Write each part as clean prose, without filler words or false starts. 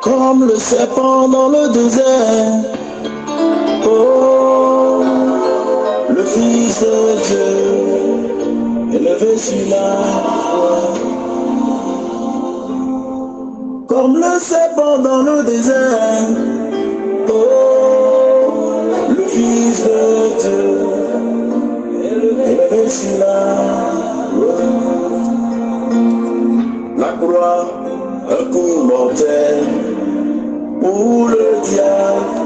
comme le serpent dans le désert. Oh, le Fils de Dieu, élevé sur la croix. Comme le serpent dans le désert. Oh, le Fils de Dieu, élevé sur la croix. La croix, un coup mortel pour le diable.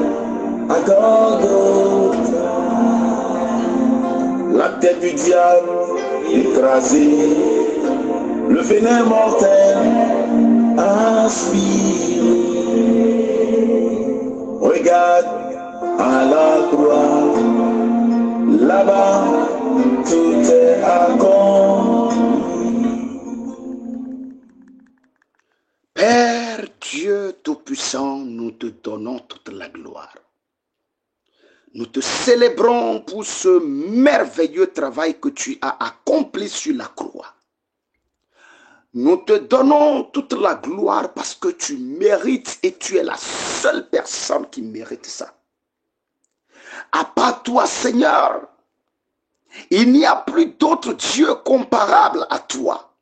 À Golgotha, la tête du diable écrasée, le venin mortel aspiré. Regarde à la croix, là-bas tout est accompli. Père Dieu Tout-Puissant, nous te donnons toute la gloire. Nous te célébrons pour ce merveilleux travail que tu as accompli sur la croix. Nous te donnons toute la gloire parce que tu mérites et tu es la seule personne qui mérite ça. À part toi, Seigneur, il n'y a plus d'autre Dieu comparable à toi.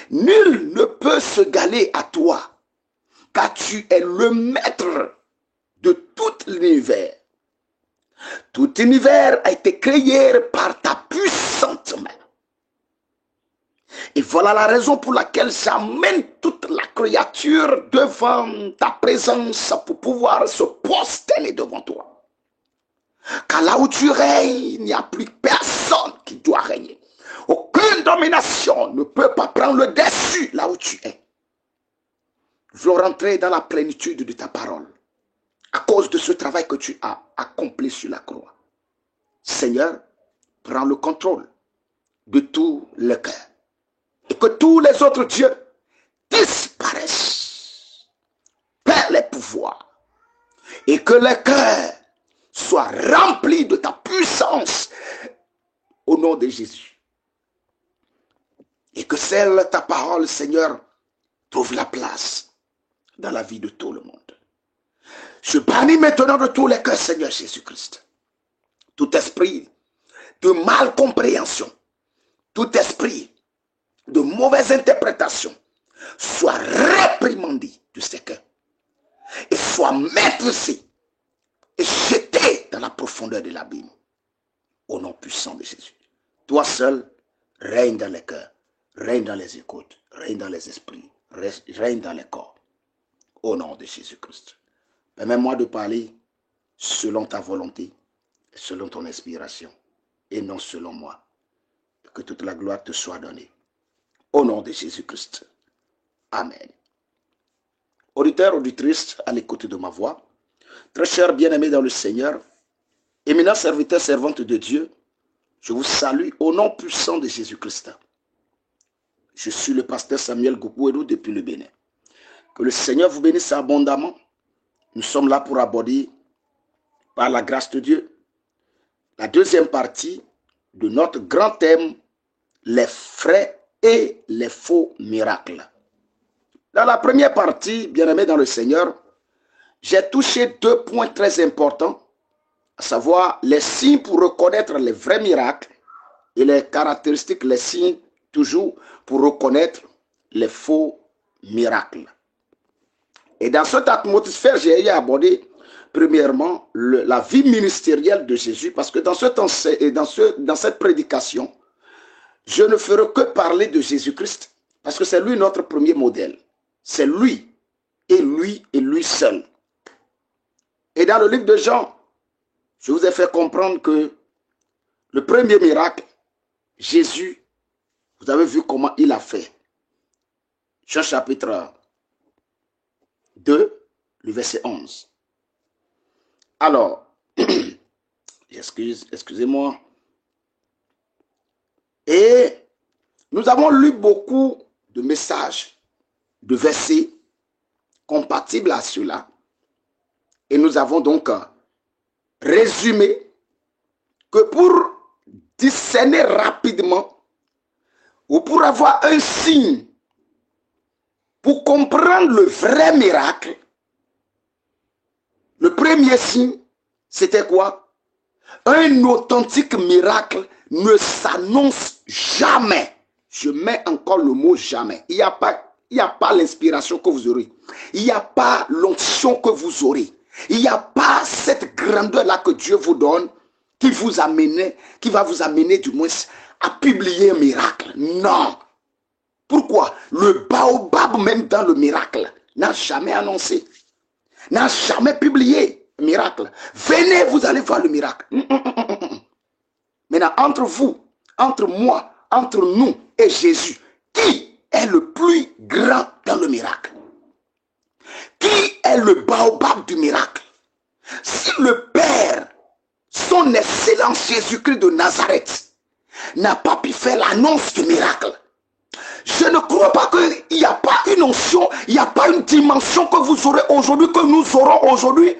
Nul ne peut se galer à toi, car tu es le maître de tout l'univers. Tout univers a été créé par ta puissante main. Et voilà la raison pour laquelle j'amène toute la créature devant ta présence pour pouvoir se prosterner devant toi. Car là où tu règnes, il n'y a plus personne qui doit régner. Aucune domination ne peut pas prendre le dessus là où tu es. Nous voulons rentrer dans la plénitude de ta parole à cause de ce travail que tu as accompli sur la croix. Seigneur, prends le contrôle de tout le cœur. Et que tous les autres dieux disparaissent. Perds les pouvoirs. Et que le cœur soit rempli de ta puissance au nom de Jésus. Et que celle ta parole, Seigneur, trouve la place dans la vie de tout le monde. Je bannis maintenant de tous les cœurs, Seigneur Jésus-Christ, tout esprit de malcompréhension, tout esprit de mauvaise interprétation, soit réprimandé de ces cœurs et soit maîtrisé et jeté dans la profondeur de l'abîme. Au nom puissant de Jésus. Toi seul, règne dans les cœurs, règne dans les écoutes, règne dans les esprits, règne dans les corps. Au nom de Jésus-Christ. Permets-moi de parler selon ta volonté, selon ton inspiration, et non selon moi. Que toute la gloire te soit donnée. Au nom de Jésus-Christ. Amen. Auditeurs, auditrices, à l'écoute de ma voix, très chers bien-aimés dans le Seigneur, éminents serviteurs, servantes de Dieu, je vous salue au nom puissant de Jésus-Christ. Je suis le pasteur Samuel Goukouedou depuis le Bénin. Que le Seigneur vous bénisse abondamment. Nous sommes là pour aborder, par la grâce de Dieu, la deuxième partie de notre grand thème, les vrais et les faux miracles. Dans la première partie, bien-aimés dans le Seigneur, j'ai touché deux points très importants, à savoir les signes pour reconnaître les vrais miracles et les caractéristiques, les signes toujours pour reconnaître les faux miracles. Et dans cette atmosphère, j'ai abordé premièrement la vie ministérielle de Jésus, parce que dans cette prédication, je ne ferai que parler de Jésus-Christ, parce que c'est lui notre premier modèle. C'est lui et lui seul. Et dans le livre de Jean, je vous ai fait comprendre que le premier miracle, Jésus, vous avez vu comment il a fait. Jean chapitre 2, le verset 11. Alors, excusez-moi. Et nous avons lu beaucoup de messages, de versets compatibles à cela. Et nous avons donc résumé que pour discerner rapidement ou pour avoir un signe Pour comprendre le vrai miracle, le premier signe, c'était quoi? Un authentique miracle ne s'annonce jamais. Je mets encore le mot jamais. Il n'y a pas l'inspiration que vous aurez. Il n'y a pas l'onction que vous aurez. Il n'y a pas cette grandeur-là que Dieu vous donne qui va vous amener du moins à publier un miracle. Non. Pourquoi? Le baobab, même dans le miracle, n'a jamais annoncé, n'a jamais publié un miracle. Venez, vous allez voir le miracle. Maintenant, entre vous, entre moi, entre nous et Jésus, qui est le plus grand dans le miracle? Qui est le baobab du miracle? Si le Père, son excellence Jésus-Christ de Nazareth, n'a pas pu faire l'annonce du miracle, je ne crois pas qu'il n'y a pas une onction, il n'y a pas une dimension que vous aurez aujourd'hui, que nous aurons aujourd'hui,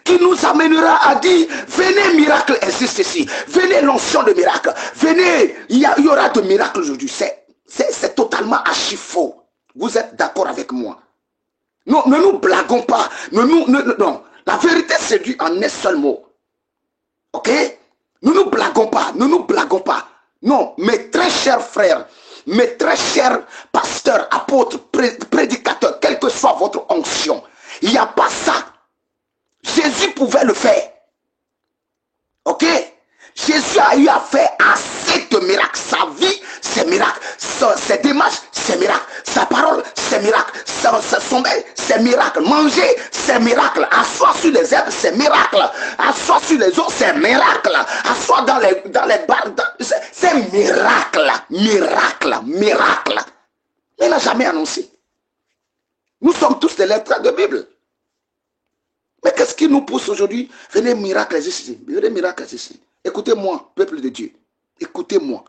qui nous amènera à dire, venez, miracle existe ici, venez, l'onction de miracle, venez, il y aura de miracles aujourd'hui. C'est totalement archi faux. Vous êtes d'accord avec moi? Non, ne nous blaguons pas. Non, la vérité séduit en un seul mot. Ok? Ne nous blaguons pas, ne nous blaguons pas. Non, mes très chers frères, mes très chers pasteurs, apôtres, prédicateurs, quelle que soit votre onction, il n'y a pas ça. Jésus pouvait le faire. Ok? Jésus a eu à faire assez de miracles. Sa vie, c'est miracle. Ses démarches, c'est miracle. Sa parole, c'est miracle. Son sommeil, c'est miracle. Manger, c'est miracle. Asseoir sur les herbes, c'est miracle. Asseoir sur les eaux, c'est miracle. Asseoir dans les bars, c'est miracle. Miracle. Miracle. Mais il n'a jamais annoncé. Nous sommes tous des lettres de Bible. Mais qu'est-ce qui nous pousse aujourd'hui? Venez, miracle ici. Venez, miracle ici. Écoutez-moi, peuple de Dieu. Écoutez-moi.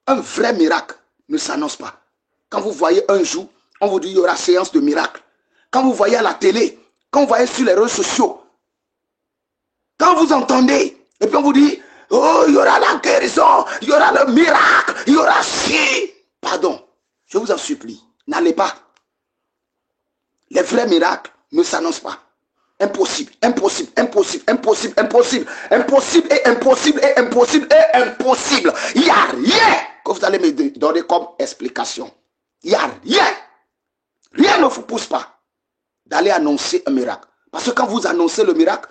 Un vrai miracle ne s'annonce pas. Quand vous voyez un jour, on vous dit qu'il y aura séance de miracle. Quand vous voyez à la télé, quand vous voyez sur les réseaux sociaux, quand vous entendez, et puis on vous dit, oh, il y aura la guérison, il y aura le miracle, il y aura ci. Pardon, je vous en supplie, n'allez pas. Les vrais miracles ne s'annoncent pas. Impossible, impossible, impossible, impossible, impossible, impossible et impossible et impossible et impossible. Il n'y a rien que vous allez me donner comme explication. Il n'y a rien. Rien ne vous pousse pas d'aller annoncer un miracle. Parce que quand vous annoncez le miracle,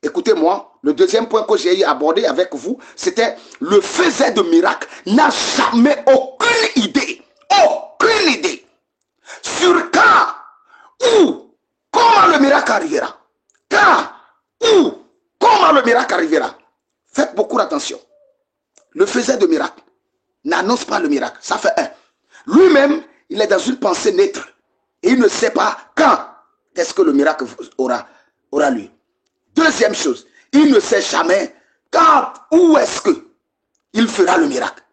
écoutez-moi, le deuxième point que j'ai abordé avec vous, c'était le faiseur de miracle n'a jamais aucune idée sur quand ou comment le miracle arrivera. Quand, où, comment le miracle arrivera. Faites beaucoup attention. Le faiseur de miracle n'annonce pas le miracle. Ça fait un. Lui-même, il est dans une pensée neutre. Et il ne sait pas quand est-ce que le miracle aura lieu. Deuxième chose, il ne sait jamais quand, où est-ce que il fera le miracle.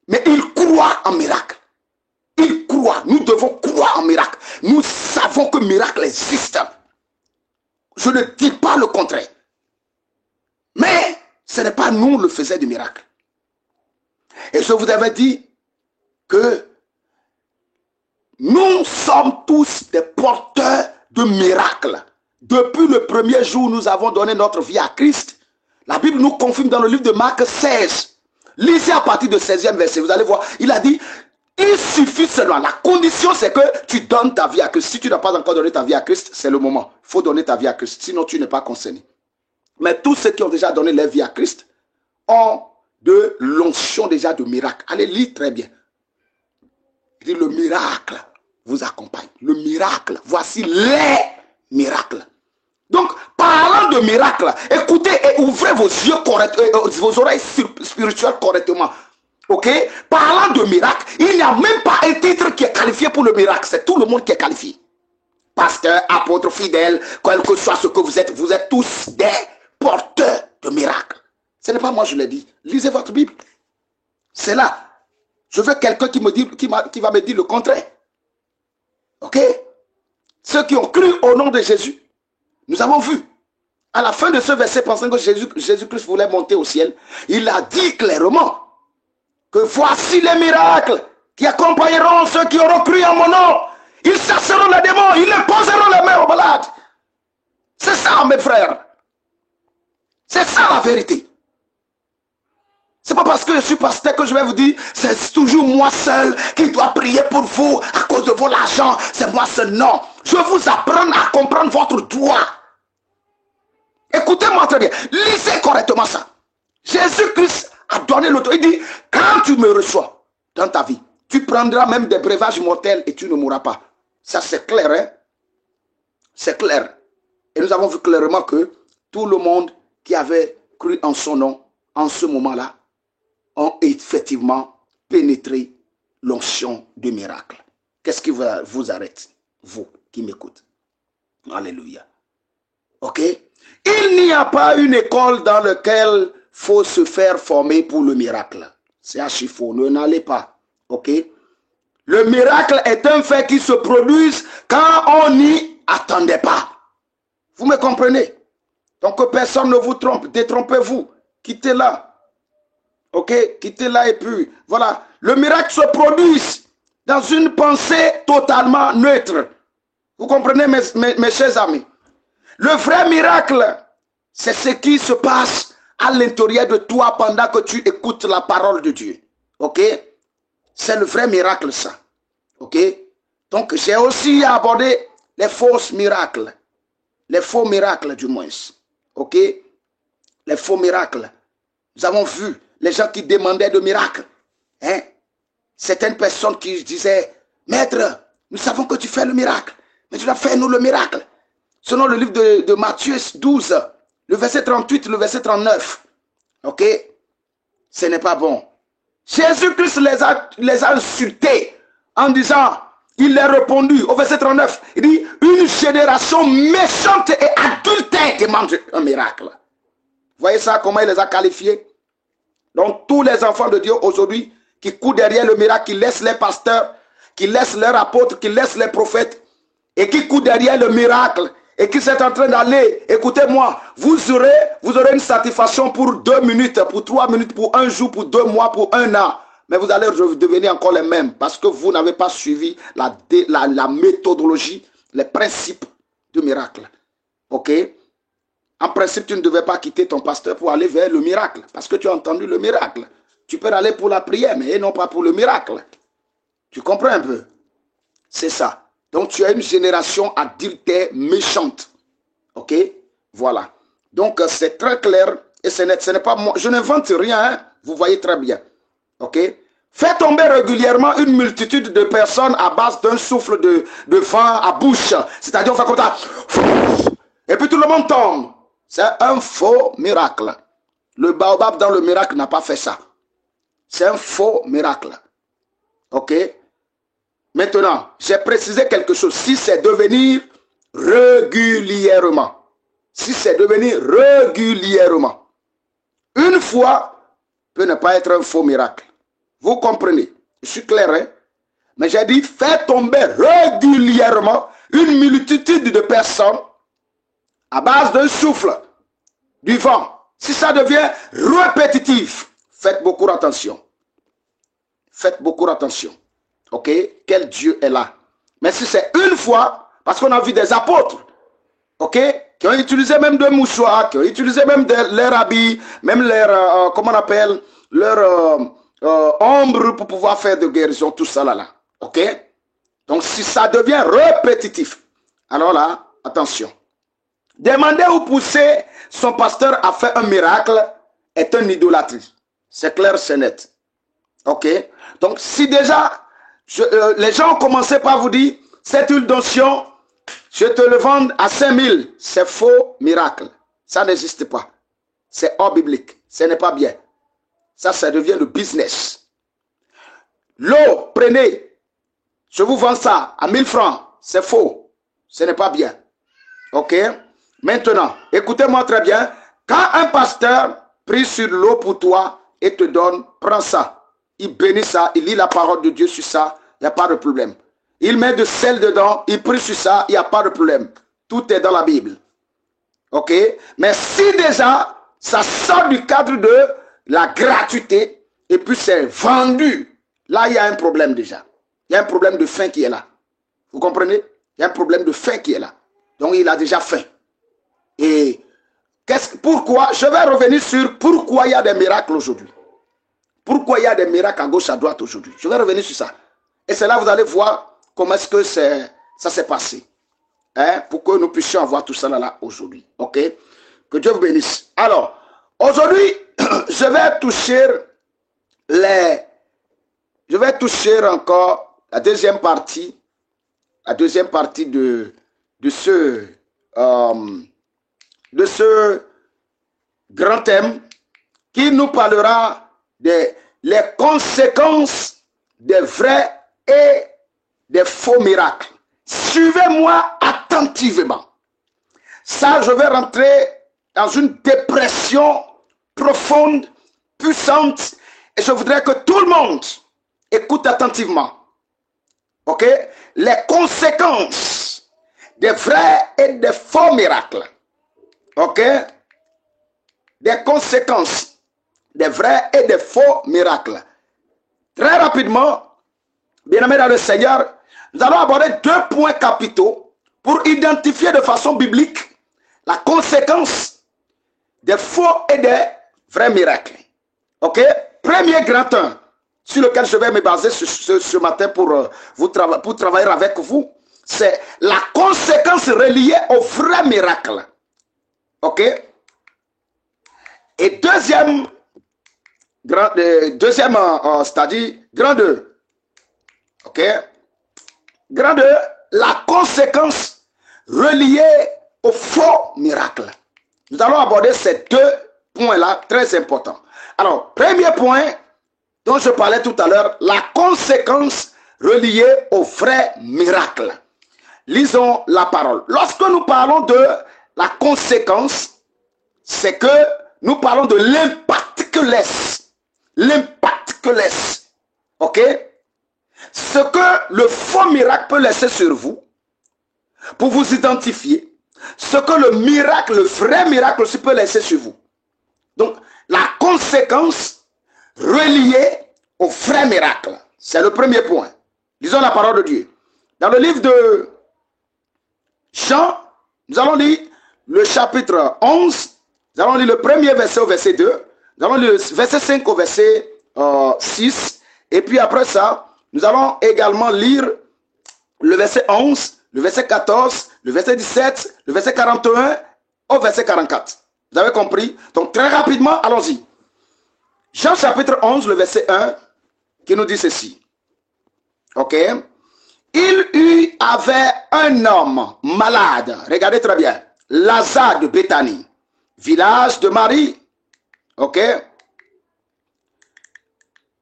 Mais il croit en miracle. Il croit. Nous devons croire en miracle. Nous savons que le miracle existe. Je ne dis pas le contraire. Mais ce n'est pas nous le faiseur du miracle. Et je vous avais dit que nous sommes tous des porteurs de miracles. Depuis le premier jour où nous avons donné notre vie à Christ, la Bible nous confirme dans le livre de Marc 16. Lisez à partir du 16e verset, vous allez voir, il a dit, il suffit seulement, la condition c'est que tu donnes ta vie à Christ. Si tu n'as pas encore donné ta vie à Christ, c'est le moment. Il faut donner ta vie à Christ, sinon tu n'es pas concerné. Mais tous ceux qui ont déjà donné leur vie à Christ ont de l'onction déjà de miracle. Allez lire très bien. Il dit le miracle vous accompagne. Le miracle, voici les miracles. Donc, parlant de miracles, écoutez et ouvrez vos yeux correctement, vos oreilles spirituelles correctement. Ok? Parlant de miracle, il n'y a même pas un titre qui est qualifié pour le miracle. C'est tout le monde qui est qualifié. Pasteur, apôtre, fidèle, quel que soit ce que vous êtes tous des porteurs de miracles. Ce n'est pas moi, je l'ai dit. Lisez votre Bible. C'est là. Je veux quelqu'un qui va me dire le contraire. Ok? Ceux qui ont cru au nom de Jésus. Nous avons vu. À la fin de ce verset, pensant que Jésus-Christ voulait monter au ciel, il a dit clairement que voici les miracles qui accompagneront ceux qui auront cru en mon nom. Ils chasseront les démons, ils les poseront les mains aux malades. C'est ça, mes frères. C'est ça la vérité. C'est pas parce que je suis pasteur que je vais vous dire, c'est toujours moi seul qui dois prier pour vous à cause de vos argent. C'est moi seul. Non. Je vais vous apprendre à comprendre votre droit. Écoutez-moi très bien. Lisez correctement ça. Jésus-Christ a donné l'autorité. Il dit, quand tu me reçois dans ta vie, tu prendras même des breuvages mortels et tu ne mourras pas. Ça, c'est clair, hein? C'est clair. Et nous avons vu clairement que tout le monde qui avait cru en son nom, en ce moment-là, ont effectivement pénétré l'onction du miracle. Qu'est-ce qui vous arrête, vous qui m'écoutez? Alléluia. Ok? Il n'y a pas une école dans laquelle il faut se faire former pour le miracle. C'est archi faux. Ne n'allez pas. Ok? Le miracle est un fait qui se produit quand on n'y attendait pas. Vous me comprenez? Donc que personne ne vous trompe. Détrompez-vous. Quittez-la. Ok? Quittez-la et puis, voilà. Le miracle se produit dans une pensée totalement neutre. Vous comprenez, mes chers amis? Le vrai miracle, c'est ce qui se passe à l'intérieur de toi pendant que tu écoutes la parole de Dieu. Ok? C'est le vrai miracle, ça. Ok? Donc, j'ai aussi abordé les faux miracles. Les faux miracles, du moins. Ok? Les faux miracles. Nous avons vu les gens qui demandaient de miracles. Hein? Certaines personnes qui disaient, Maître, nous savons que tu fais le miracle, mais tu dois faire nous le miracle. Selon le livre de Matthieu 12, le verset 38, le verset 39. Ok? Ce n'est pas bon. Jésus-Christ les a insultés en disant, il leur a répondu au verset 39, il dit, une génération méchante et adultère demande un miracle. Vous voyez ça, comment il les a qualifiés? Donc tous les enfants de Dieu aujourd'hui qui courent derrière le miracle, qui laissent les pasteurs, qui laissent leurs apôtres, qui laissent les prophètes et qui courent derrière le miracle et qui sont en train d'aller, écoutez-moi, vous aurez une satisfaction pour 2 minutes, pour 3 minutes, pour 1 jour, pour 2 mois, pour 1 an. Mais vous allez devenir encore les mêmes parce que vous n'avez pas suivi la méthodologie, les principes du miracle. Ok? En principe, tu ne devais pas quitter ton pasteur pour aller vers le miracle parce que tu as entendu le miracle. Tu peux aller pour la prière, mais non pas pour le miracle. Tu comprends un peu? C'est ça. Donc, tu as une génération adultère méchante. Ok? Voilà. Donc, c'est très clair et ce n'est pas moi. Je n'invente rien, hein? Vous voyez très bien. Ok? Fais tomber régulièrement une multitude de personnes à base d'un souffle de vent à bouche. C'est-à-dire, on fait comme ça. Et puis tout le monde tombe. C'est un faux miracle. Le baobab dans le miracle n'a pas fait ça. C'est un faux miracle. Ok? Maintenant, j'ai précisé quelque chose. Si c'est devenir régulièrement. Si c'est devenir régulièrement. Une fois peut ne pas être un faux miracle. Vous comprenez? Je suis clair, hein? Mais j'ai dit, fais tomber régulièrement une multitude de personnes à base d'un souffle, du vent. Si ça devient répétitif, faites beaucoup attention. Faites beaucoup attention. Ok? Quel Dieu est là? Mais si c'est une fois, parce qu'on a vu des apôtres, ok? Qui ont utilisé même des mouchoirs, qui ont utilisé même leurs habits, même leur, comment on appelle, leur ombre pour pouvoir faire de guérison, tout ça là. Ok? Donc si ça devient répétitif, alors là, attention. Demander ou pousser son pasteur à faire un miracle est une idolâtrie. C'est clair, c'est net. Ok? Donc si déjà, les gens ont commencé par vous dire, cette huile d'onction, je te le vends à 5000, c'est faux miracle. Ça n'existe pas. C'est hors biblique. Ce n'est pas bien. Ça devient le business. L'eau, prenez. Je vous vends ça à 1000 francs. C'est faux. Ce n'est pas bien. Ok? Maintenant, écoutez-moi très bien. Quand un pasteur prie sur l'eau pour toi et te donne, prends ça. Il bénit ça, il lit la parole de Dieu sur ça, il n'y a pas de problème. Il met de sel dedans, il prie sur ça, il n'y a pas de problème. Tout est dans la Bible. Ok? Mais si déjà, ça sort du cadre de la gratuité, et puis c'est vendu Là, il y a un problème déjà. Il y a un problème de faim qui est là. Vous comprenez? Il y a un problème de faim qui est là. Donc, il a déjà faim. Et pourquoi? Je vais revenir sur pourquoi il y a des miracles aujourd'hui. Pourquoi il y a des miracles à gauche, à droite aujourd'hui. Je vais revenir sur ça. Et c'est là vous allez voir comment est-ce que ça s'est passé. Hein? Pour que nous puissions avoir tout ça là aujourd'hui. Ok? Que Dieu vous bénisse. Alors, aujourd'hui, je vais toucher encore la deuxième partie de ce grand thème qui nous parlera des les conséquences des vrais et des faux miracles. Suivez-moi attentivement. Ça, je vais rentrer dans une dépression profonde, puissante, et je voudrais que tout le monde écoute attentivement. Ok? Les conséquences des vrais et des faux miracles. Ok? Des conséquences des vrais et des faux miracles. Très rapidement, bien-aimés dans le Seigneur, nous allons aborder deux points capitaux pour identifier de façon biblique la conséquence des faux et des vrais miracles. Ok? Premier grand 1 sur lequel je vais me baser ce matin pour travailler avec vous, c'est la conséquence reliée au vrai miracle. Ok? Et deuxième c'est-à-dire grand 2. Ok? Grand 2, la conséquence reliée au faux miracle. Nous allons aborder ces deux points-là très importants. Alors, premier point dont je parlais tout à l'heure, la conséquence reliée au vrai miracle. Lisons la parole. Lorsque nous parlons de la conséquence, c'est que nous parlons de l'impact que laisse. L'impact que laisse. Ok? Ce que le faux miracle peut laisser sur vous, pour vous identifier, ce que le vrai miracle aussi peut laisser sur vous. Donc, la conséquence reliée au vrai miracle. C'est le premier point. Lisons la parole de Dieu. Dans le livre de Jean, nous allons lire le chapitre 11. Nous allons lire le premier verset au verset 2. Nous allons lire le verset 5 au verset 6. Et puis après ça, nous allons également lire le verset 11, le verset 14, le verset 17, le verset 41 au verset 44. Vous avez compris? Donc très rapidement, allons-y. Jean chapitre 11, le verset 1, qui nous dit ceci. Ok? Il avait un homme malade. Regardez très bien. Lazare de Béthanie, village de Marie. Ok?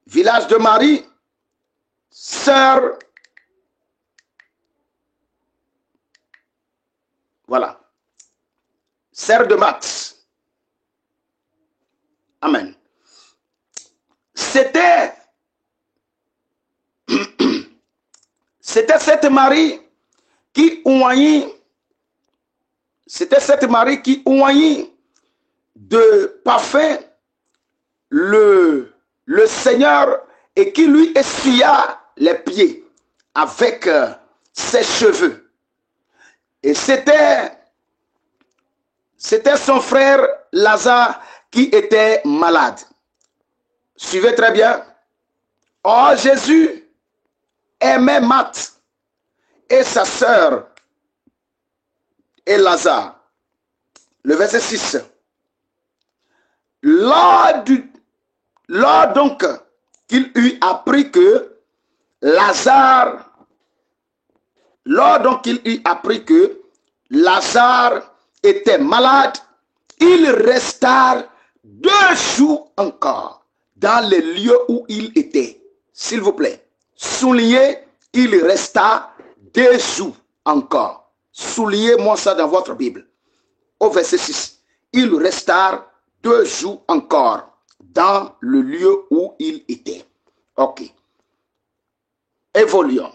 Village de Marie, sœur. Voilà. Sœur de Max. Amen. C'était cette Marie qui oignit. C'était cette Marie qui oignit de parfum le Seigneur et qui lui essuya les pieds avec ses cheveux. Et c'était son frère Lazare qui était malade. Suivez très bien. Or, Jésus aimait Marthe et sa sœur et Lazare. Le verset 6. Lors donc qu'il eut appris que Lazare était malade, il resta 2 jours encore dans les lieux où il était. S'il vous plaît, soulignez, il resta 2 jours encore. Soulignez-moi ça dans votre Bible. Au verset 6, il resta 2 jours encore dans le lieu où il était. Ok. Évoluons.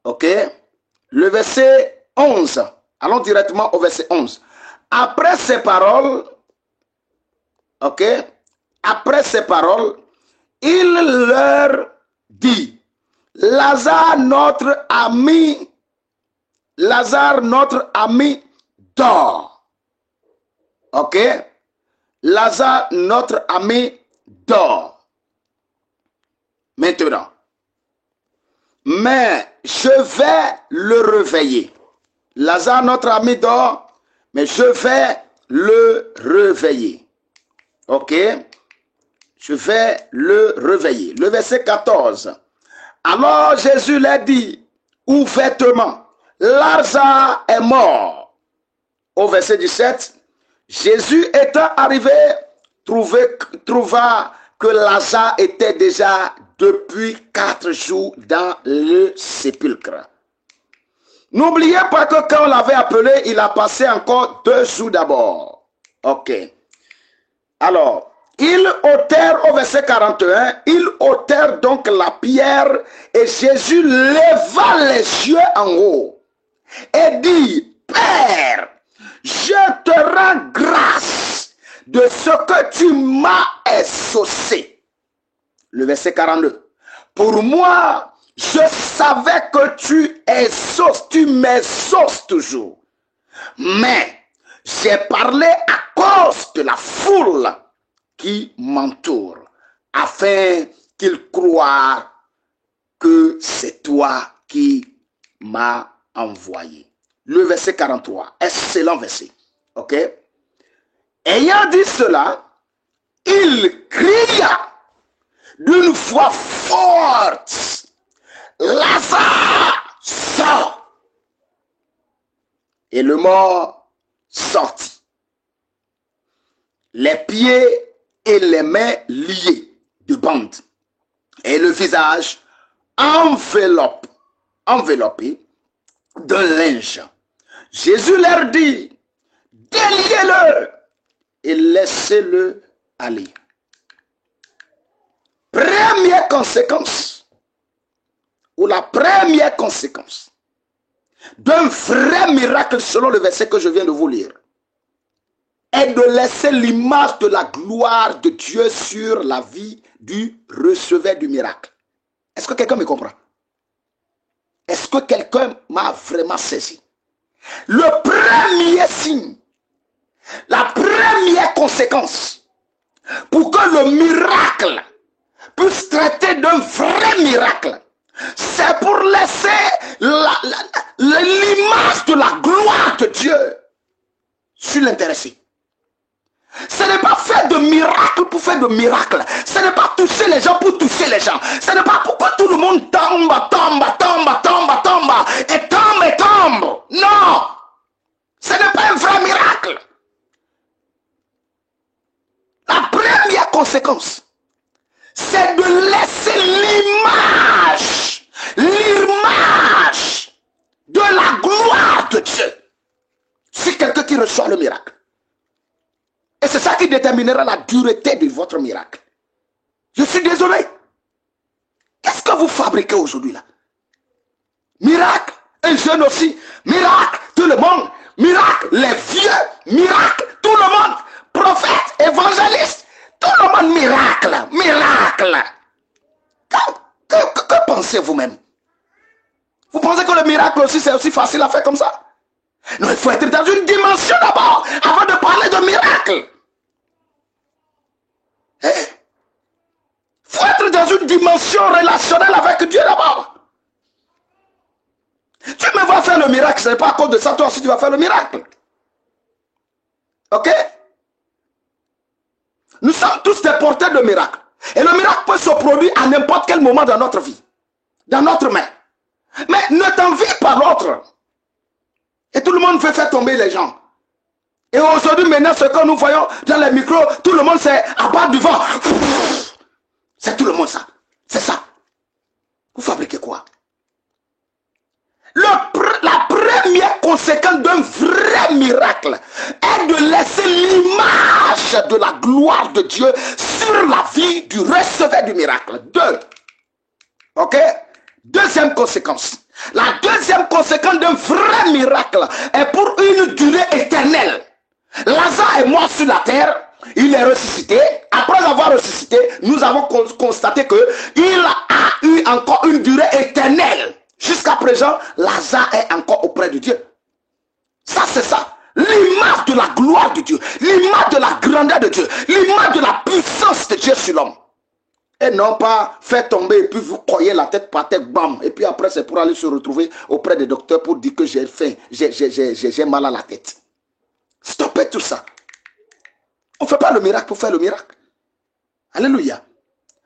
Ok. Le verset 11. Allons directement au verset 11. Après ces paroles, ok. Après ces paroles, il leur dit, Lazare, notre ami, dort. Ok? Lazare, notre ami, dort. Maintenant, mais je vais le réveiller. Lazare, notre ami, dort, mais je vais le réveiller. Ok? Je vais le réveiller. Le verset 14. Alors Jésus leur dit ouvertement, Lazare est mort. Au verset 17, Jésus étant arrivé, trouva que Lazare était déjà depuis 4 jours dans le sépulcre. N'oubliez pas que quand on l'avait appelé, il a passé encore 2 jours d'abord. Ok. Alors, ils ôtèrent, au verset 41, ils ôtèrent donc la pierre et Jésus leva les yeux en haut et dit, Père, je te rends grâce de ce que tu m'as exaucé. Le verset 42. Pour moi, je savais que tu exauces, tu m'exauces toujours. Mais j'ai parlé à cause de la foule qui m'entoure, afin qu'ils croient que c'est toi qui m'as envoyé. Le verset 43, excellent verset. Ok? Ayant dit cela, il cria d'une voix forte, Lazare, sort. Et le mort sortit, les pieds et les mains liés de bandes, et le visage enveloppé d'un linge. Jésus leur dit, déliez-le et laissez-le aller. Première conséquence, ou la première conséquence d'un vrai miracle selon le verset que je viens de vous lire, est de laisser l'image de la gloire de Dieu sur la vie du receveur du miracle. Est-ce que quelqu'un me comprend? Est-ce que quelqu'un m'a vraiment saisi? Le premier signe, la première conséquence pour que le miracle puisse traiter d'un vrai miracle, c'est pour laisser l'image de la gloire de Dieu sur l'intéressé. Ce n'est pas faire de miracle pour faire de miracle. Ce n'est pas toucher les gens pour toucher les gens. Ce n'est pas pour que tout le monde tombe. Non. Ce n'est pas un vrai miracle. La première conséquence, c'est de laisser l'image de la gloire de Dieu sur quelqu'un qui reçoit le miracle. Et c'est ça qui déterminera la dureté de votre miracle. Je suis désolé. Qu'est-ce que vous fabriquez aujourd'hui là? Miracle, un jeune aussi. Miracle, tout le monde. Miracle, les vieux. Miracle, tout le monde. Prophète, évangéliste. Tout le monde miracle. Que pensez-vous même? Vous pensez que le miracle aussi c'est aussi facile à faire comme ça? Non, il faut être dans une dimension d'abord avant de parler de miracle. Il faut être dans une dimension relationnelle avec Dieu d'abord. Tu me vas faire le miracle, ce n'est pas à cause de ça, toi aussi tu vas faire le miracle. Ok? Nous sommes tous des porteurs de miracles. Et le miracle peut se produire à n'importe quel moment dans notre vie, dans notre main. Mais ne t'envie pas l'autre. Et tout le monde veut faire tomber les gens. Et aujourd'hui, maintenant, ce que nous voyons dans les micros, tout le monde c'est à bas du vent. C'est tout le monde ça. C'est ça. Vous fabriquez quoi? La première conséquence d'un vrai miracle est de laisser l'image de la gloire de Dieu sur la vie du receveur du miracle. 2. Ok? Deuxième conséquence. La deuxième conséquence d'un vrai miracle est pour une durée éternelle. Lazare est mort sur la terre. Il est ressuscité. Après avoir ressuscité, nous avons constaté qu'il a eu encore une durée éternelle. Jusqu'à présent, Lazare est encore auprès de Dieu. Ça, c'est ça. L'image de la gloire de Dieu. L'image de la grandeur de Dieu. L'image de la puissance de Dieu sur l'homme. Et non pas faire tomber et puis vous croyez la tête par tête, bam. Et puis après, c'est pour aller se retrouver auprès des docteurs pour dire que j'ai faim, j'ai mal à la tête. Stoppez tout ça. On ne fait pas le miracle pour faire le miracle. Alléluia.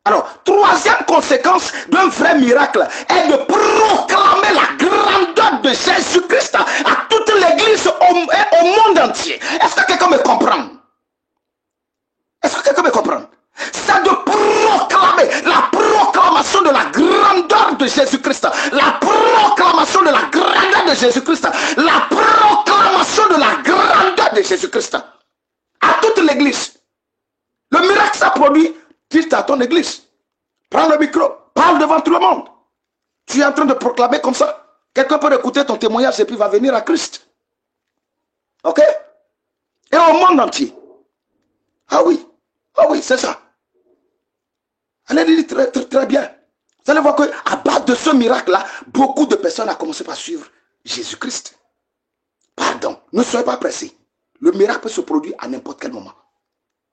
Alors, troisième conséquence d'un vrai miracle est de proclamer la grandeur de Jésus-Christ à toute l'église et au monde entier. Est-ce que quelqu'un me comprend? Est-ce que quelqu'un me comprend? C'est de proclamer la proclamation de la grandeur de Jésus-Christ. La proclamation de la grandeur de Jésus-Christ. La proclamation de la grandeur de Jésus-Christ. À toute l'église. Le miracle ça produit, dis à ton église. Prends le micro, parle devant tout le monde. Tu es en train de proclamer comme ça. Quelqu'un peut écouter ton témoignage et puis va venir à Christ. Ok? Et au monde entier. Ah oui, c'est ça. Allez, très bien. Vous allez voir qu'à base de ce miracle-là, beaucoup de personnes ont commencé par suivre Jésus-Christ. Pardon, ne soyez pas pressés. Le miracle peut se produire à n'importe quel moment.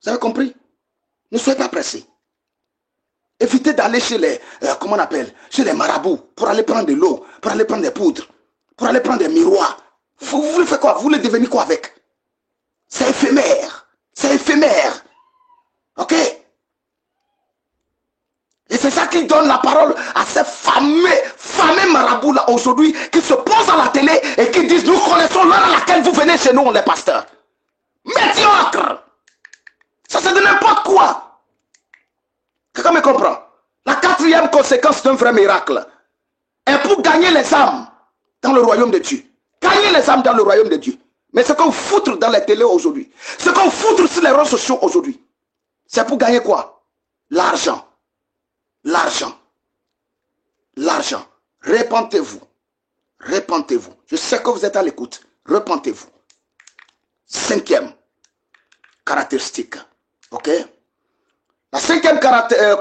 Vous avez compris? Ne soyez pas pressés. Évitez d'aller chez les, comment on appelle, chez les marabouts, pour aller prendre de l'eau, pour aller prendre des poudres, pour aller prendre des miroirs. Vous voulez faire quoi? Vous voulez devenir quoi avec? C'est éphémère. C'est éphémère. Ok? Et c'est ça qui donne la parole à ces fameux marabouts là aujourd'hui qui se posent à la télé et qui disent nous connaissons l'heure à laquelle vous venez chez nous, les pasteurs. Médiocre. Ça c'est de n'importe quoi. Quelqu'un me comprend? La quatrième conséquence d'un vrai miracle est pour gagner les âmes dans le royaume de Dieu. Gagner les âmes dans le royaume de Dieu. Mais ce qu'on foutre dans les télés aujourd'hui, ce qu'on foutre sur les réseaux sociaux aujourd'hui, c'est pour gagner quoi? L'argent. L'argent. L'argent. Repentez-vous. Repentez-vous. Je sais que vous êtes à l'écoute. Repentez-vous. Cinquième caractéristique. Ok? La cinquième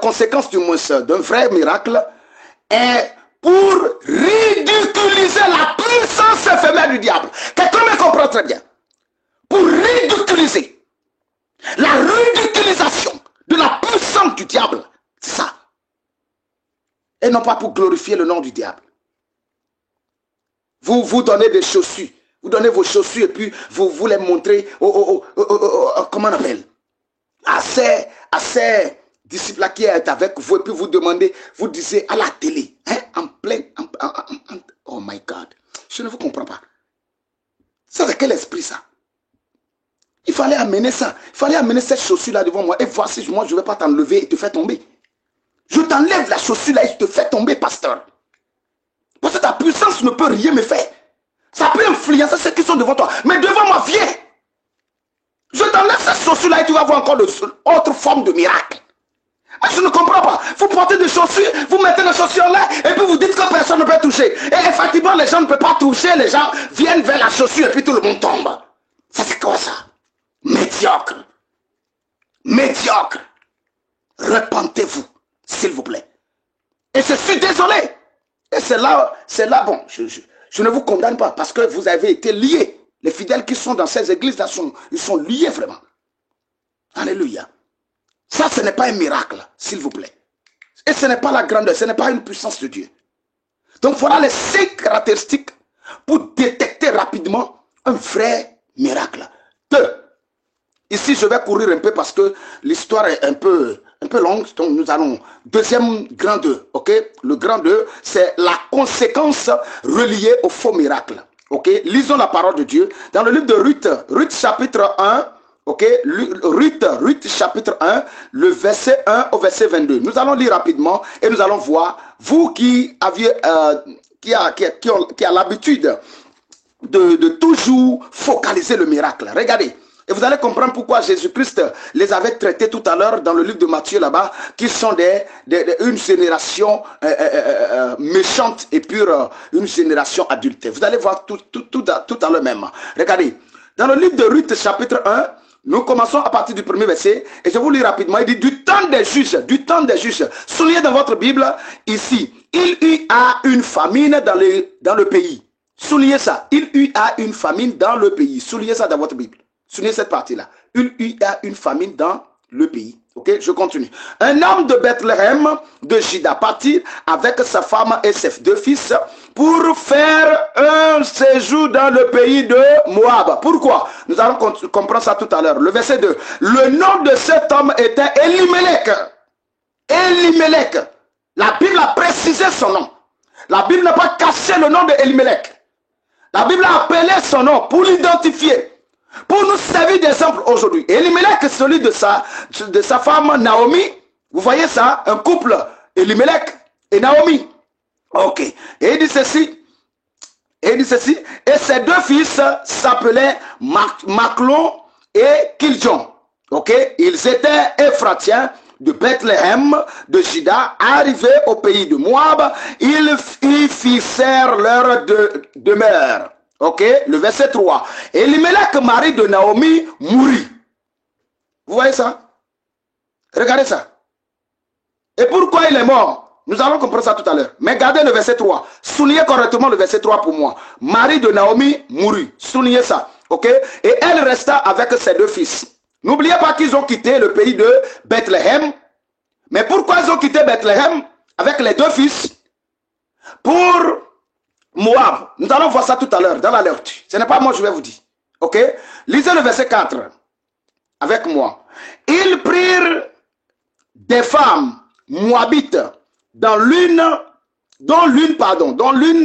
conséquence du moins d'un vrai miracle est pour ridiculiser la puissance éphémère du diable. Quelqu'un me comprend très bien. Pour ridiculiser. La ridiculisation de la puissance du diable. C'est ça. Et non pas pour glorifier le nom du diable. Vous donnez des chaussures. Vous donnez vos chaussures et puis vous les montrez comment on appelle? Assez disciples qui est avec vous et puis vous demandez, vous disiez à la télé, hein, en plein, oh my God, je ne vous comprends pas. Ça c'est quel esprit ça? Il fallait amener ça, il fallait amener cette chaussure là devant moi et voici, moi je ne vais pas t'enlever et te faire tomber. Je t'enlève la chaussure là et je te fais tomber, pasteur. Parce que ta puissance ne peut rien me faire. Ça peut influencer ceux qui sont devant toi. Mais devant moi, viens. Je t'enlève cette chaussure là et tu vas voir encore d'autres formes de miracles. Mais je ne comprends pas. Vous portez des chaussures, vous mettez les chaussures là et puis vous dites que personne ne peut toucher. Et effectivement, les gens ne peuvent pas toucher. Les gens viennent vers la chaussure et puis tout le monde tombe. Ça c'est quoi ça? Médiocre. Médiocre. Repentez-vous, s'il vous plaît. Et je suis désolé. Et c'est là, bon, je ne vous condamne pas parce que vous avez été liés. Les fidèles qui sont dans ces églises-là, ils sont liés vraiment. Alléluia. Ça, ce n'est pas un miracle, s'il vous plaît. Et ce n'est pas la grandeur, ce n'est pas une puissance de Dieu. Donc voilà les 5 caractéristiques pour détecter rapidement un vrai miracle. 2. Ici, je vais courir un peu parce que l'histoire est un peu longue. Donc nous allons, deuxième grand 2, ok? Le grand 2, c'est la conséquence reliée au faux miracle. Ok? Lisons la parole de Dieu. Dans le livre de Ruth chapitre 1, ok? Ruth chapitre 1, le verset 1 au verset 22. Nous allons lire rapidement et nous allons voir, vous qui aviez, qui a l'habitude de toujours focaliser le miracle. Regardez. Et vous allez comprendre pourquoi Jésus-Christ les avait traités tout à l'heure dans le livre de Matthieu là-bas, qui sont une génération méchante et pure, une génération adulte. Vous allez voir tout à l'heure même. Regardez, dans le livre de Ruth chapitre 1, Nous commençons à partir du premier verset et je vous lis rapidement. Il dit du temps des juges, du temps des juges. Soulignez dans votre Bible ici, il y a une famine dans le pays. Soulignez ça. Il y a une famine dans le pays. Soulignez ça dans votre Bible. Soulignez cette partie-là. Il y a une famine dans le pays. Ok, je continue. Un homme de Bethléem de Juda partit avec sa femme et ses deux fils pour faire un séjour dans le pays de Moab. Pourquoi? Nous allons comprendre ça tout à l'heure. Le verset 2. Le nom de cet homme était Elimelech. Elimelech. La Bible a précisé son nom. La Bible n'a pas caché le nom de Elimelech. La Bible a appelé son nom pour l'identifier. Pour nous servir d'exemple aujourd'hui. Elimelech est celui de sa femme Naomi. Vous voyez ça? Un couple, Elimelech et Naomi. Ok. Et il dit ceci. Et ses deux fils s'appelaient Machlon et Kiljon. Ok. Ils étaient Éphratiens de Bethléem, de Juda, arrivés au pays de Moab. Ils y fixèrent leur demeure. Ok, le verset 3. Elimelech, mari de Naomi, mourut. Vous voyez ça? Regardez ça. Et pourquoi il est mort? Nous allons comprendre ça tout à l'heure. Mais gardez le verset 3. Soulignez correctement le verset 3 pour moi. Mari de Naomi mourut. Soulignez ça. Ok? Et elle resta avec ses deux fils. N'oubliez pas qu'ils ont quitté le pays de Bethléem. Mais pourquoi ils ont quitté Bethléem avec les deux fils? Pour Moab. Nous allons voir ça tout à l'heure dans la lecture. Ce n'est pas moi, je vais vous dire. Ok? Lisez le verset 4 avec moi. Ils prirent des femmes moabites dont l'une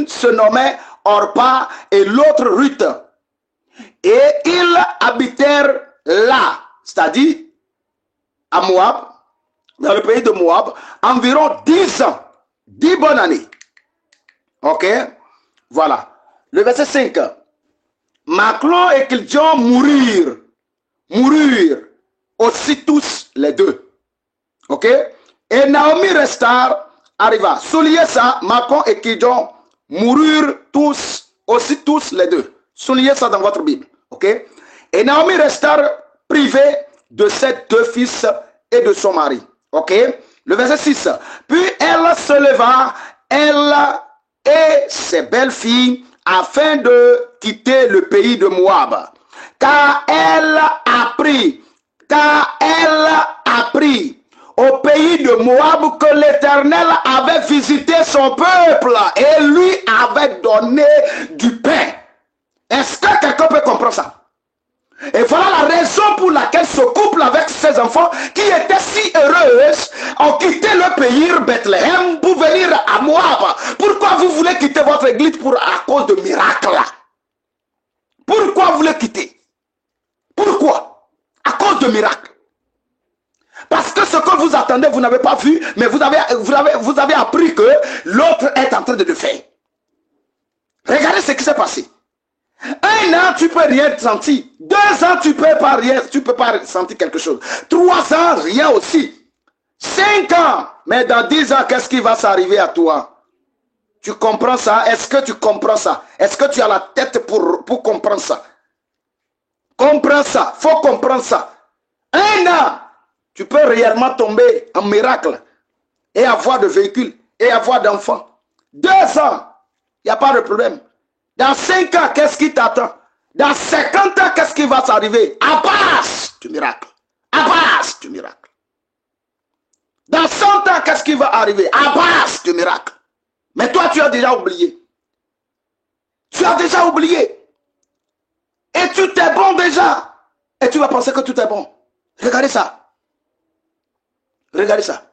se nommait Orpa et l'autre Ruth. Et ils habitèrent là, c'est-à-dire à Moab, dans le pays de Moab, environ 10 ans, 10 bonnes années. Ok? Voilà. Le verset 5. Machlon et Kiljon mourirent aussi tous les deux. Ok? Et Naomi arriva. Soulignez ça. Machlon et Kiljon moururent aussi tous les deux. Soulignez ça dans votre Bible. Ok? Et Naomi resta privée de ses deux fils et de son mari. Ok? Le verset 6. Puis elle se leva, elle et ses belles-filles, afin de quitter le pays de Moab. Car elle apprit au pays de Moab que l'Éternel avait visité son peuple et lui avait donné du pain. Est-ce que quelqu'un peut comprendre ça? Et voilà la raison pour laquelle ce couple avec ses enfants qui étaient si heureuses ont quitté le pays Bethléem pour venir à Moab. Pourquoi vous voulez quitter votre église à cause de miracles? Pourquoi vous voulez quitter? Pourquoi? À cause de miracles. Parce que ce que vous attendez, vous n'avez pas vu, mais vous avez appris que l'autre est en train de le faire. Regardez ce qui s'est passé. 1 an, tu peux rien sentir. 2 ans, tu peux pas sentir quelque chose. 3 ans, rien aussi. 5 ans, mais dans 10 ans, qu'est-ce qui va s'arriver à toi? Tu comprends ça? Est-ce que tu comprends ça? Est-ce que tu as la tête pour comprendre ça? Comprends ça, faut comprendre ça. 1 an, tu peux réellement tomber en miracle et avoir de véhicules et avoir d'enfants. 2 ans, il n'y a pas de problème. Dans 5 ans, qu'est-ce qui t'attend? Dans 50 ans, qu'est-ce qui va s'arriver? À base du miracle. À base du miracle. Dans 100 ans, qu'est-ce qui va arriver? À base du miracle. Mais toi, tu as déjà oublié. Tu as déjà oublié. Et tout est bon déjà. Et tu vas penser que tout est bon. Regardez ça. Regardez ça.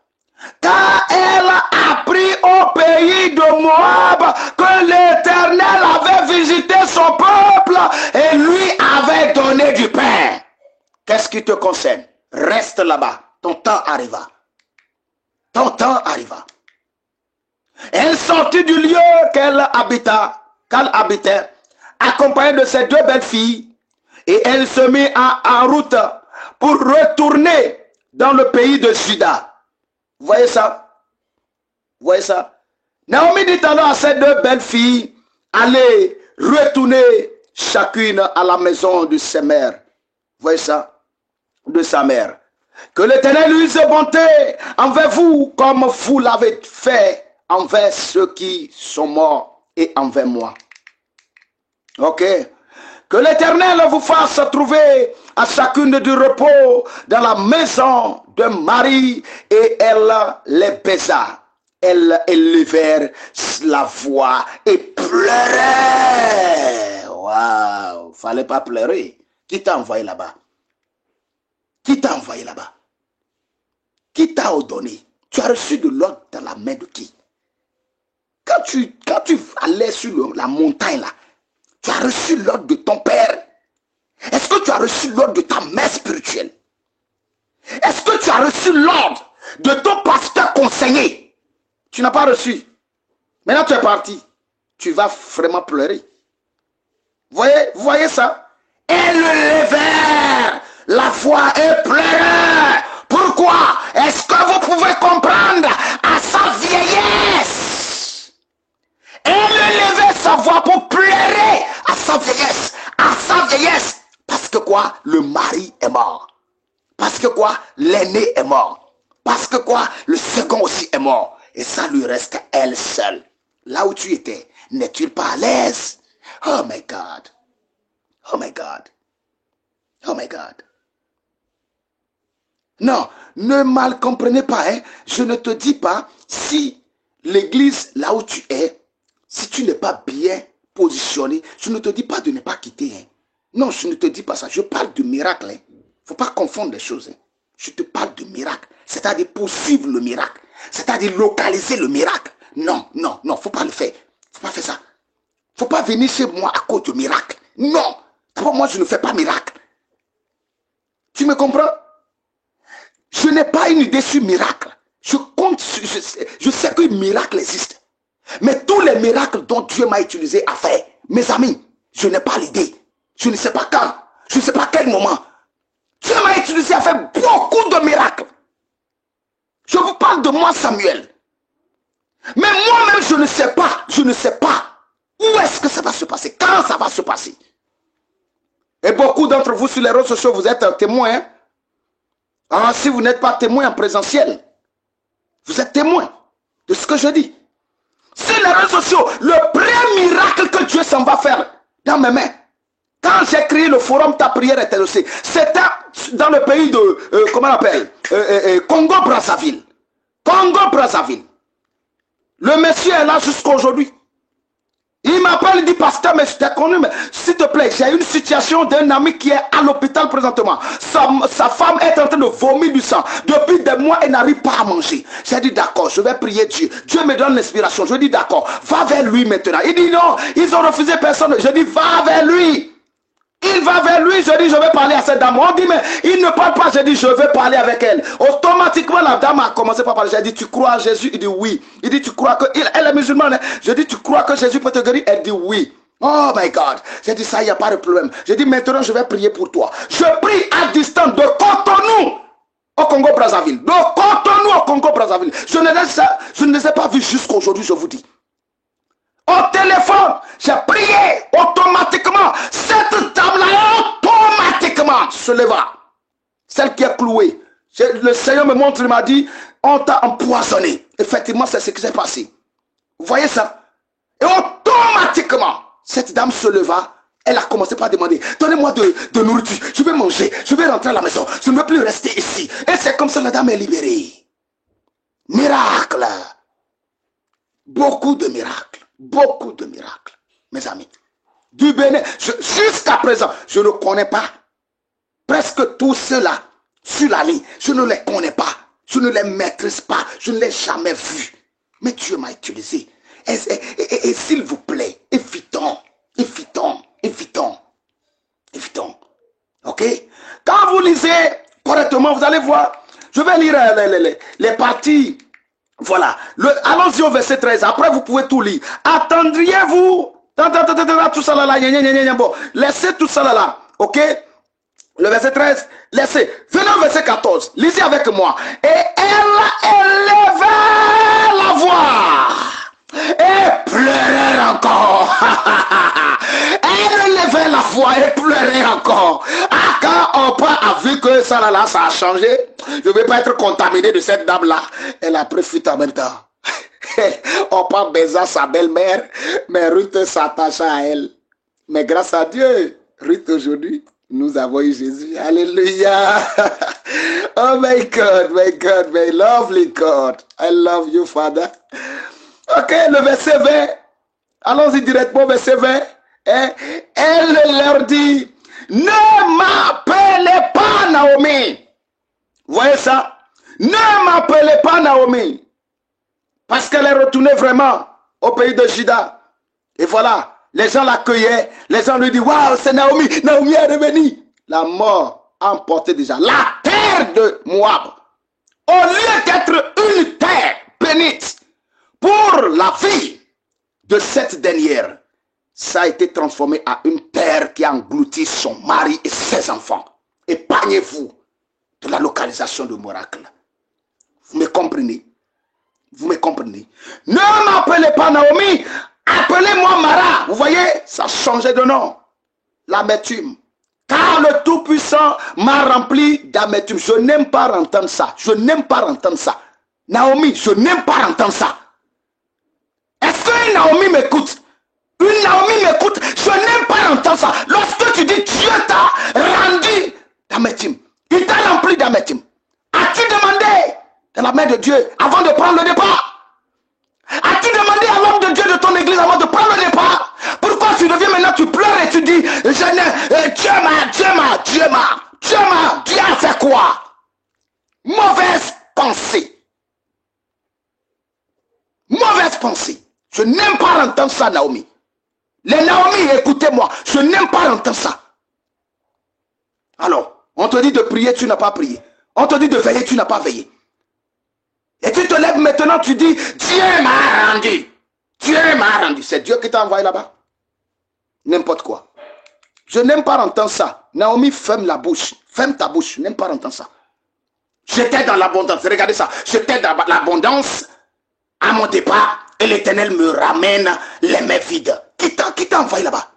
Car elle a pris au pays de Moab que l'Éternel avait visité son peuple et lui avait donné du pain. Qu'est-ce qui te concerne? Reste là-bas. Ton temps arriva. Ton temps arriva. Elle sortit du lieu qu'elle habitait, accompagnée de ses 2 belles filles, et elle se mit en route pour retourner dans le pays de Juda. Vous voyez ça? Vous voyez ça? Naomi dit alors à ses 2 belles filles, allez retourner chacune à la maison de ses mères. Vous voyez ça? de sa mère. Que l'Éternel use bonté envers vous comme vous l'avez fait envers ceux qui sont morts et envers moi. Ok. Que l'Éternel vous fasse trouver à chacune du repos dans la maison de Marie, et elle les baisa. Elle élevèrent la voix et pleurait. Waouh, fallait pas pleurer. Qui t'a envoyé là-bas? Qui t'a envoyé là-bas? Qui t'a ordonné? Tu as reçu de l'ordre dans la main de qui? Quand tu allais sur la montagne là, tu as reçu l'ordre de ton père. Est-ce que tu as reçu l'ordre de ta mère spirituelle? Est-ce que tu as reçu l'ordre de ton pasteur conseiller? Tu n'as pas reçu. Maintenant tu es parti. Tu vas vraiment pleurer. Vous voyez ça? Elle levèrent la voix et pleurait. Pourquoi? Est-ce que vous pouvez comprendre? À sa vieillesse, elle levait sa voix pour pleurer à sa vieillesse. À sa vieillesse. Parce que quoi? Le mari est mort. Parce que quoi? L'aîné est mort. Parce que quoi? Le second aussi est mort. Et ça lui reste elle seule. Là où tu étais, n'es-tu pas à l'aise? Oh my God. Oh my God. Oh my God. Non, ne mal comprenez pas. Hein? Je ne te dis pas si l'église, là où tu es, si tu n'es pas bien positionné, je ne te dis pas de ne pas quitter. Hein? Non, je ne te dis pas ça. Je parle de miracle. Il ne faut pas confondre les choses. Hein? Je te parle de miracle. C'est-à-dire poursuivre le miracle. C'est-à-dire localiser le miracle. Non, non, non, il ne faut pas le faire. Il ne faut pas faire ça. Il ne faut pas venir chez moi à cause de miracle. Non, d'abord moi je ne fais pas miracle. Tu me comprends? Je n'ai pas une idée sur miracle. Je sais que miracle existe. Mais tous les miracles dont Dieu m'a utilisé à faire, mes amis, je n'ai pas l'idée. Je ne sais pas quand. Je ne sais pas quel moment. Dieu m'a utilisé à faire beaucoup de miracles. Je vous parle de moi, Samuel. Mais moi-même, je ne sais pas. Je ne sais pas. Où est-ce que ça va se passer? Quand ça va se passer? Et beaucoup d'entre vous sur les réseaux sociaux, vous êtes témoins. Hein? Alors, si vous n'êtes pas témoin en présentiel, vous êtes témoin de ce que je dis. Sur les réseaux sociaux, le premier miracle que Dieu s'en va faire dans mes mains. Quand j'ai créé le forum Ta prière est exaucée, c'était dans le pays de, comment on appelle, Congo-Brazzaville. Congo-Brazzaville. Le monsieur est là jusqu'à aujourd'hui. Il m'appelle, il dit, pasteur, mais je t'ai connu, mais s'il te plaît, j'ai une situation d'un ami qui est à l'hôpital présentement. Sa femme est en train de vomir du sang. Depuis des mois, elle n'arrive pas à manger. J'ai dit, d'accord, je vais prier Dieu. Dieu me donne l'inspiration. Je dis, d'accord, va vers lui maintenant. Il dit, non, ils ont refusé personne. Je dis, va vers lui. Il va vers lui, je dis, je vais parler à cette dame. On dit, mais il ne parle pas. Je dis, je vais parler avec elle. Automatiquement, la dame a commencé par parler. J'ai dit, tu crois en Jésus? Il dit, oui. Il dit, tu crois que... Elle est musulmane. Je dis, tu crois que Jésus peut te guérir? Elle dit, oui. Oh my God. J'ai dit, ça, il n'y a pas de problème. J'ai dit, maintenant, je vais prier pour toi. Je prie à distance de Cotonou au Congo-Brazzaville. De Cotonou au Congo-Brazzaville. Je ne les ai pas vus jusqu'à aujourd'hui, je vous dis. Au téléphone, j'ai prié automatiquement. Cette dame-là, automatiquement, se leva. Celle qui est clouée. Le Seigneur me montre, il m'a dit, on t'a empoisonné. Effectivement, c'est ce qui s'est passé. Vous voyez ça? Et automatiquement, cette dame se leva. Elle a commencé par demander, donnez-moi de nourriture. Je vais manger, je vais rentrer à la maison. Je ne veux plus rester ici. Et c'est comme ça que la dame est libérée. Miracle. Beaucoup de miracles. Beaucoup de miracles, mes amis. Du Bénin, jusqu'à présent, je ne connais pas. Presque tous ceux-là, sur la ligne, je ne les connais pas. Je ne les maîtrise pas. Je ne les ai jamais vus. Mais Dieu m'a utilisé. Et s'il vous plaît, évitons. Ok? Quand vous lisez correctement, vous allez voir. Je vais lire les parties. Voilà. Allons-y au verset 13. Après, vous pouvez tout lire. Attendriez-vous? Tout ça là. Bon, laissez tout ça là. Ok? Le verset 13. Laissez. Venez au verset 14. Lisez avec moi. Et elle élevait la voix. Et pleurait encore. Elle élevait la voix et pleurait encore. Quand on peut vu que ça là, ça a changé, je ne vais pas être contaminé de cette dame-là. Elle a pris fuite en même temps. On pas baisant sa belle-mère, mais Ruth s'attacha à elle. Mais grâce à Dieu, Ruth aujourd'hui, nous avons eu Jésus. Alléluia. Oh my God, my lovely God. I love you, Father. Ok, le verset 20. Allons-y directement au verset 20. Elle leur dit, ne m'appelez pas Naomi. Vous voyez ça? Ne m'appelez pas Naomi. Parce qu'elle est retournée vraiment au pays de Juda. Et voilà, les gens l'accueillaient. Les gens lui disent, waouh, c'est Naomi. Naomi est revenue. La mort a emporté déjà la terre de Moab. Au lieu d'être une terre bénite pour la vie de cette dernière, ça a été transformé à une terre qui a englouti son mari et ses enfants. Épargnez-vous de la localisation de miracle. Vous me comprenez? Vous me comprenez? Ne m'appelez pas Naomi, appelez-moi Mara. Vous voyez, ça a changé de nom. L'amertume. Car le Tout-Puissant m'a rempli d'amertume. Je n'aime pas entendre ça. Je n'aime pas entendre ça. Naomi, je n'aime pas entendre ça. Est-ce que Naomi m'écoute? Une Naomi m'écoute. Je n'aime pas entendre ça. Lorsque tu dis Dieu t'a rendu d'amertume, il t'a rempli d'amertume. As-tu demandé dans la main de Dieu avant de prendre le départ? As-tu demandé à l'homme de Dieu de ton église avant de prendre le départ? Pourquoi tu reviens maintenant, tu pleures et tu dis Dieu a fait quoi? Mauvaise pensée. Mauvaise pensée. Je n'aime pas entendre ça, Naomi. Les Naomi, écoutez-moi, je n'aime pas entendre ça. Alors, on te dit de prier, tu n'as pas prié. On te dit de veiller, tu n'as pas veillé. Et tu te lèves maintenant, tu dis, Dieu m'a rendu. Dieu m'a rendu. C'est Dieu qui t'a envoyé là-bas. N'importe quoi. Je n'aime pas entendre ça. Naomi, ferme la bouche. Ferme ta bouche. Je n'aime pas entendre ça. J'étais dans l'abondance. Regardez ça. J'étais dans l'abondance à mon départ. Et l'Éternel me ramène les mains vides. Qui t'a envoyé là-bas?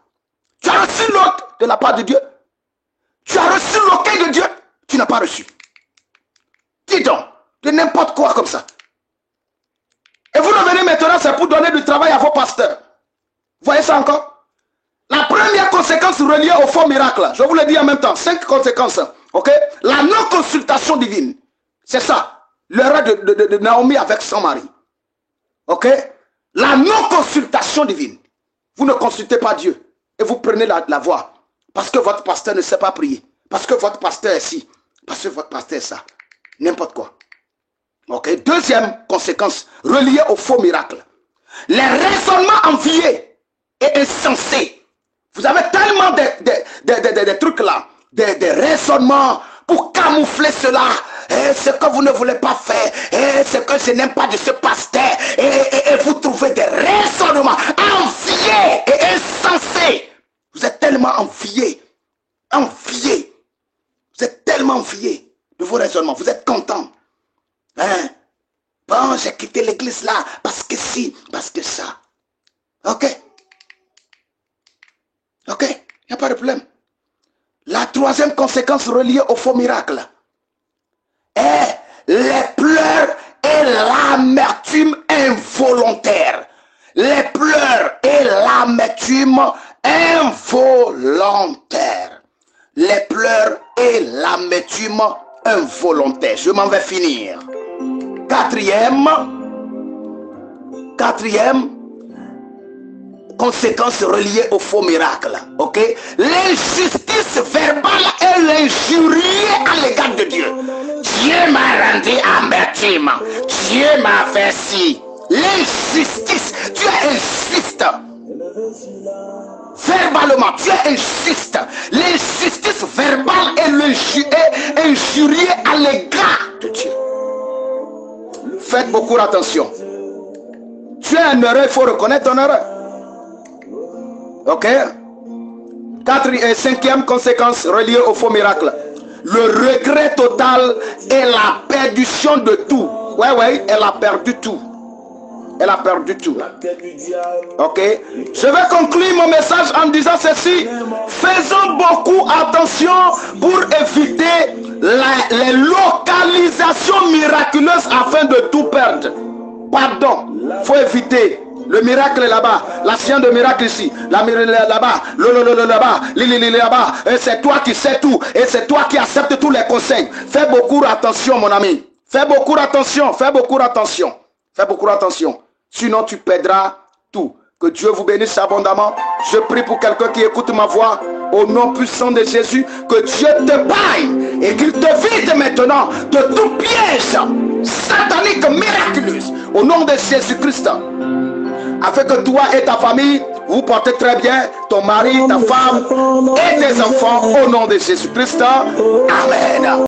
Tu as reçu l'ordre de la part de Dieu? Tu as reçu l'occasion de Dieu? Tu n'as pas reçu. Dis donc. De n'importe quoi comme ça. Et vous revenez maintenant, c'est pour donner du travail à vos pasteurs. Vous voyez ça encore? La première conséquence reliée au faux miracle, je vous le dis en même temps, 5 conséquences. Ok? La non-consultation divine. C'est ça. L'erreur de Naomi avec son mari. Ok? La non-consultation divine. Vous ne consultez pas Dieu. Et vous prenez la voie. Parce que votre pasteur ne sait pas prier. Parce que votre pasteur est ci. Parce que votre pasteur est ça. N'importe quoi. Ok, deuxième conséquence reliée au faux miracle. Les raisonnements enviés et insensés. Vous avez tellement de trucs là, des raisonnements pour camoufler cela. Ce que vous ne voulez pas faire, ce que je n'aime pas de ce pasteur. Et vous trouvez des raisonnements enviés et insensés. Vous êtes tellement enviés. Vous êtes tellement enviés de vos raisonnements. Vous êtes contents. Hein? Bon, j'ai quitté l'église là, parce que si, parce que ça. Ok? Ok? Il n'y a pas de problème. La troisième conséquence reliée au faux miracle est les pleurs et l'amertume involontaire. Les pleurs et l'amertume involontaire. Les pleurs et l'amertume involontaire. Je m'en vais finir. Quatrième conséquence reliée au faux miracle. Ok? L'injustice verbale et l'injurie à l'égard de Dieu. Dieu m'a rendu amertume. Dieu m'a fait ci. L'injustice. Dieu insiste. Verbalement, Dieu insiste. L'injustice verbale et l'injurie à l'égard de Dieu. Faites beaucoup attention. Tu es un erreur, il faut reconnaître ton erreur. Ok? Cinquième conséquence reliée au faux miracle. Le regret total et la perdition de tout. Ouais, elle a perdu tout. Elle a perdu tout. Ok? Je vais conclure mon message en disant ceci. Faisons beaucoup attention pour éviter les localisations miraculeuses afin de tout perdre. Pardon, il faut éviter. Le miracle est là-bas, la science de miracle ici, la miracle là-bas, là-bas, là-bas, et c'est toi qui sais tout, et c'est toi qui acceptes tous les conseils. Fais beaucoup attention, mon ami. Fais beaucoup attention, fais beaucoup attention. Fais beaucoup attention. Sinon, tu perdras tout. Que Dieu vous bénisse abondamment. Je prie pour quelqu'un qui écoute ma voix. Au nom puissant de Jésus, que Dieu te paille et qu'il te vide maintenant de tout piège satanique miraculeux. Au nom de Jésus-Christ. Afin que toi et ta famille, vous portez très bien, ton mari, ta femme et tes enfants, au nom de Jésus-Christ. Amen.